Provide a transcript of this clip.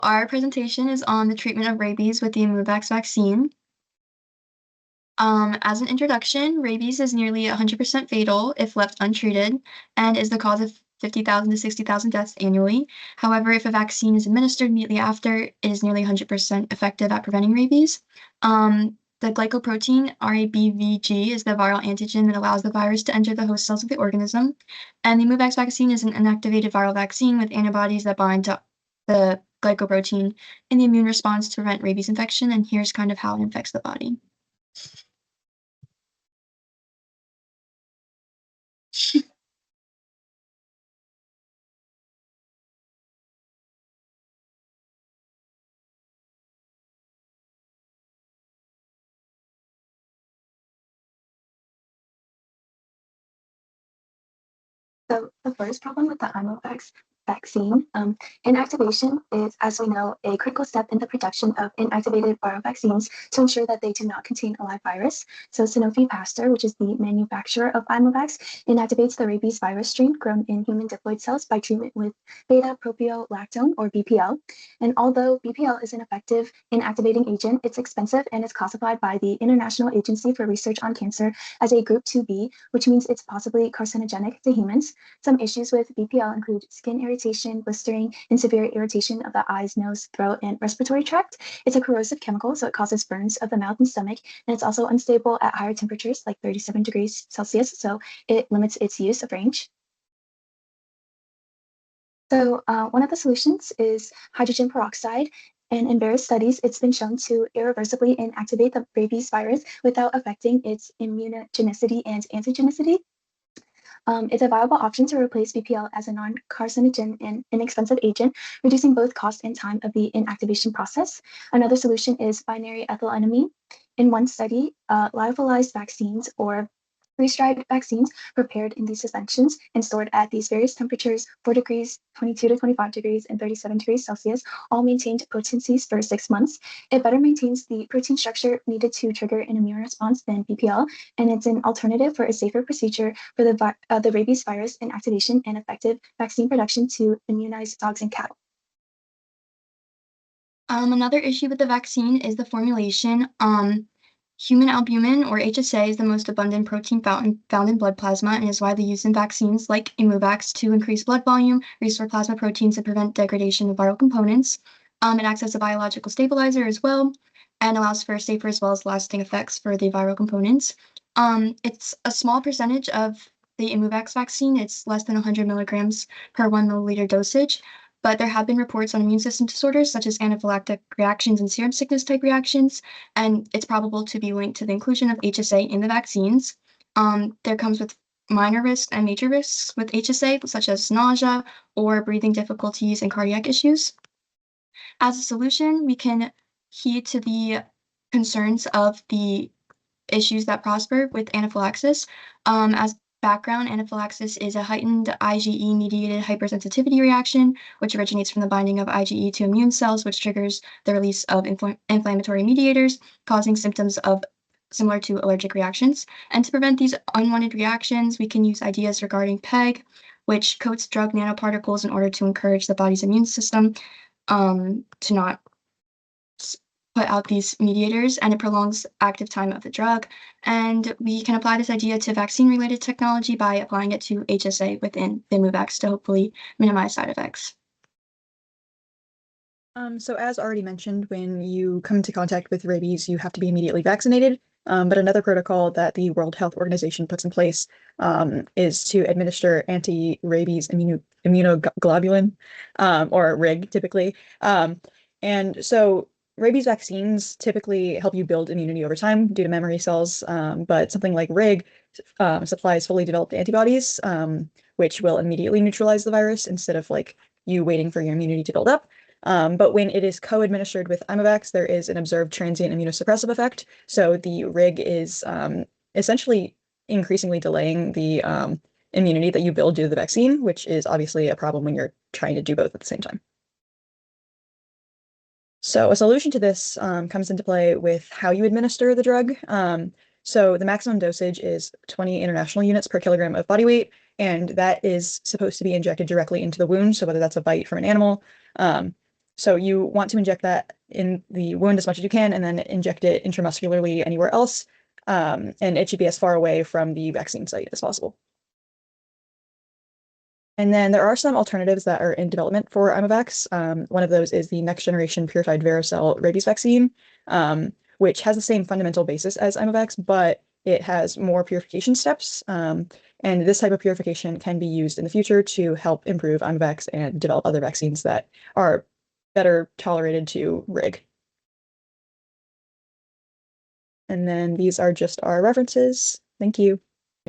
our presentation is on the treatment of rabies with the Immuvax vaccine. As an introduction, rabies is nearly 100% fatal if left untreated and is the cause of 50,000 to 60,000 deaths annually. However, if a vaccine is administered immediately after, it is nearly 100% effective at preventing rabies. The glycoprotein RABVG is the viral antigen that allows the virus to enter the host cells of the organism. And the Immuvax vaccine is an inactivated viral vaccine with antibodies that bind to the glycoprotein in the immune response to prevent rabies infection. And here's kind of how it infects the body. So the first problem with the Imovax vaccine, inactivation is, as we know, a critical step in the production of inactivated viral vaccines to ensure that they do not contain a live virus. So Sanofi Pasteur, which is the manufacturer of Imovax, inactivates the rabies virus strain grown in human diploid cells by treatment with beta-propiolactone, or BPL. And although BPL is an effective inactivating agent, it's expensive and is classified by the International Agency for Research on Cancer as a Group 2B, which means it's possibly carcinogenic to humans. Some issues with BPL include skin irritation, blistering, and severe irritation of the eyes, nose, throat, and respiratory tract. It's a corrosive chemical, so it causes burns of the mouth and stomach, and it's also unstable at higher temperatures, like 37 degrees Celsius, so it limits its use of range. So one of the solutions is hydrogen peroxide. And in various studies, it's been shown to irreversibly inactivate the rabies virus without affecting its immunogenicity and antigenicity. It's a viable option to replace BPL as a non-carcinogen and inexpensive agent, reducing both cost and time of the inactivation process. Another solution is binary ethylenamine. In one study, lyophilized vaccines or freeze-dried vaccines prepared in these suspensions and stored at these various temperatures, 4 degrees, 22 to 25 degrees, and 37 degrees Celsius, all maintained potencies for 6 months. It better maintains the protein structure needed to trigger an immune response than BPL, and it's an alternative for a safer procedure for the rabies virus inactivation and effective vaccine production to immunize dogs and cattle. Another issue with the vaccine is the formulation. Human albumin, or HSA, is the most abundant protein found in blood plasma and is widely used in vaccines like Immuvax to increase blood volume, restore plasma proteins, and prevent degradation of viral components. It acts as a biological stabilizer as well and allows for safer as well as lasting effects for the viral components. It's a small percentage of the Immuvax vaccine. It's less than 100 milligrams per 1 milliliter dosage, but there have been reports on immune system disorders such as anaphylactic reactions and serum sickness type reactions, and it's probable to be linked to the inclusion of HSA in the vaccines. There comes with minor risks and major risks with HSA, such as nausea or breathing difficulties and cardiac issues. As a solution, we can heed to the concerns of the issues that prosper with anaphylaxis. As background, anaphylaxis is a heightened IgE-mediated hypersensitivity reaction, which originates from the binding of IgE to immune cells, which triggers the release of inflammatory mediators, causing symptoms similar to allergic reactions. And to prevent these unwanted reactions, we can use ideas regarding PEG, which coats drug nanoparticles in order to encourage the body's immune system to not put out these mediators, and it prolongs active time of the drug. And we can apply this idea to vaccine-related technology by applying it to HSA within the Immuvax to hopefully minimize side effects. So as already mentioned, when you come into contact with rabies, you have to be immediately vaccinated. But another protocol that the World Health Organization puts in place is to administer anti-rabies immunoglobulin, or RIG typically. And so rabies vaccines typically help you build immunity over time due to memory cells, but something like RIG supplies fully developed antibodies, which will immediately neutralize the virus instead of like you waiting for your immunity to build up. But when it is co-administered with Imovax, there is an observed transient immunosuppressive effect. So the RIG is essentially increasingly delaying the immunity that you build due to the vaccine, which is obviously a problem when you're trying to do both at the same time. So a solution to this comes into play with how you administer the drug. So the maximum dosage is 20 international units per kilogram of body weight, and that is supposed to be injected directly into the wound. So whether that's a bite from an animal, So you want to inject that in the wound as much as you can, and then inject it intramuscularly anywhere else. And it should be as far away from the vaccine site as possible. And then there are some alternatives that are in development for Imovax. One of those is the next generation purified varicella rabies vaccine, which has the same fundamental basis as Imovax, but it has more purification steps. And this type of purification can be used in the future to help improve Imovax and develop other vaccines that are better tolerated to rig. And then these are just our references. Thank you.